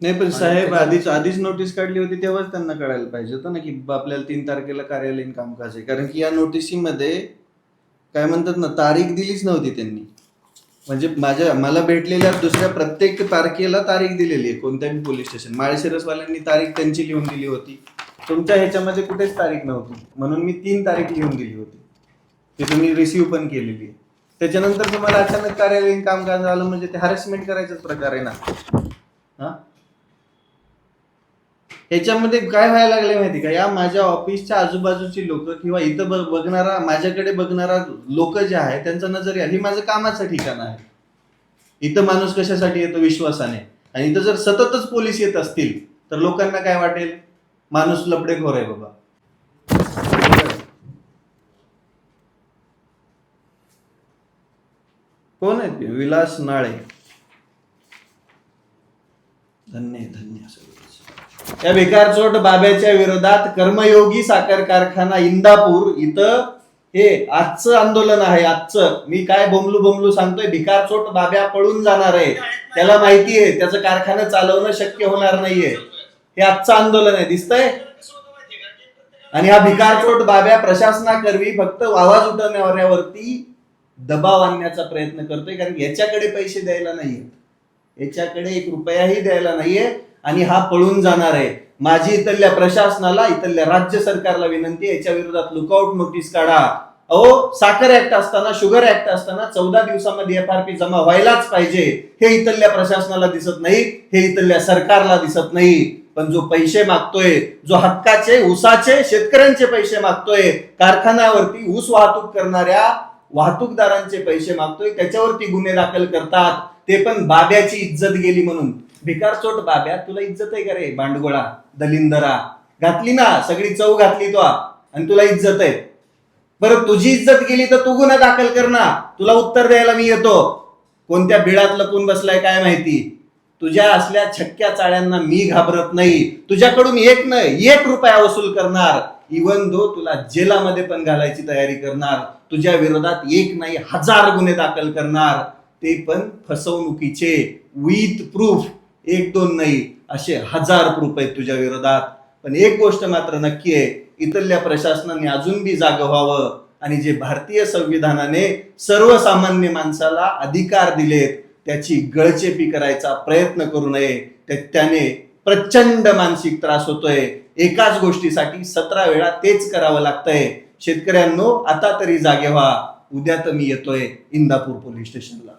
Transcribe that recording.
नाही पण आणि साहेब, आधीच त्याच्यानंतर आधीच नोटीस काढली होती तेव्हाच त्यांना कळायला पाहिजे होतं ना की आपल्याला 3 तारखेला कार्यालयीन कामकाज आहे. कारण की या नोटिसीमध्ये काय म्हणतात ना, तारीख दिलीच नव्हती त्यांनी. म्हणजे मला भेटलेल्या दुसऱ्या प्रत्येक तारखेला तारीख दिलेली आहे कोणत्याही पोलीस स्टेशन. माळशिरसवाल्यांनी तारीख त्यांची लिहून दिली होती. तुमच्या ह्याच्यामध्ये कुठेच तारीख नव्हती, म्हणून मी 3 तारीख लिहून दिली होती, ती तुम्ही रिसीव्ह पण केलेली आहे. त्याच्यानंतर तुम्हाला अचानक कार्यालयीन कामकाज आलं म्हणजे ते हॅरेसमेंट करायचाच प्रकार आहे ना. हा, ह्याच्यामध्ये काय व्हायला लागले माहिती का, या माझ्या ऑफिसच्या आजूबाजूची लोक किंवा इथं बघणारा, माझ्याकडे बघणारा लोक जे आहे त्यांचा नजरिया, ही माझं कामाचं ठिकाण आहे. इथं माणूस कशासाठी येतो? विश्वासाने. आणि इथं जर सततच पोलीस येत असतील तर लोकांना काय वाटेल? माणूस लपडेखोर आहे बाबा. कोण आहे ते? विलास नाळे. धन्य धन्य सगळं. या भिकारचोट बाब्याच्या विरोधात कर्मयोगी साखर कारखाना इंदापूर इथं हे आजचं आंदोलन आहे. आजचं मी काय बोंबलू सांगतोय, भिकारचोट बाब्या पळून जाणार आहे. त्याला माहिती आहे त्याचं कारखाना चालवणं शक्य होणार नाहीये. हे आजचं आंदोलन आहे, दिसतंय. आणि हा भिकारचोट बाब्या प्रशासनाकरवी फक्त आवाज उठवण्यावरती दबाव आणण्याचा प्रयत्न करतोय. कारण याच्याकडे पैसे द्यायला नाहीये, याच्याकडे 1 रुपयाही द्यायला नाहीये, आणि हा पळून जाणार आहे. माझी इथल्या प्रशासनाला, इथल्या राज्य सरकारला विनंती आहे, याच्या विरोधात लुकआउट नोटीस काढा. अहो, साखर ऍक्ट असताना, शुगर ऍक्ट असताना 14 दिवसामध्ये FRP जमा व्हायलाच पाहिजे. हे इथल्या प्रशासनाला दिसत नाही, हे इथल्या सरकारला दिसत नाही. पण जो पैसे मागतोय, जो हक्काचे ऊसाचे शेतकऱ्यांचे पैसे मागतोय, कारखान्यावरती ऊस वाहतूक करणाऱ्या वाहतूकदारांचे पैसे मागतोय, त्याच्यावरती गुन्हे दाखल करतात. ते पण बाब्याची इज्जत गेली म्हणून. भिकारचोट बाब्या, तुला इज्जत आहे का रे? बांडगोळा, दलिंदरा घातली ना, सगळी चव घातली तो, आणि तुला इज्जत आहे. बरं, तुझी इज्जत गेली तर तू गुन्हा दाखल कर ना, तुला उत्तर द्यायला मी येतो. कोणत्या बिळात लपून बसलाय काय माहिती. तुझ्या असल्या छक्क्या चाळ्यांना मी घाबरत नाही. तुझ्याकडून 1 रुपया वसूल करणार, इवन दो तुला जेलामध्ये पण घालायची तयारी करणार. तुझ्या विरोधात 1 नाही 1000 गुन्हे दाखल करणार, ते पण फसवणुकीचे, विथ प्रूफ. 1-2 नाही, असे 1000 प्रूफ आहेत तुझ्या विरोधात. पण एक गोष्ट मात्र नक्की आहे, इथल्या प्रशासनाने अजून बी जागं व्हावं, आणि जे भारतीय संविधानाने सर्वसामान्य माणसाला अधिकार दिलेत त्याची गळचेपी करायचा प्रयत्न करू नये. त्याने प्रचंड मानसिक त्रास होतोय. एकाच गोष्टीसाठी 17 वेळा तेच करावं लागतंय. शेतकऱ्यांनो, आता तरी जागे व्हा. उद्या तर मी येतोय इंदापूर पोलीस स्टेशनला.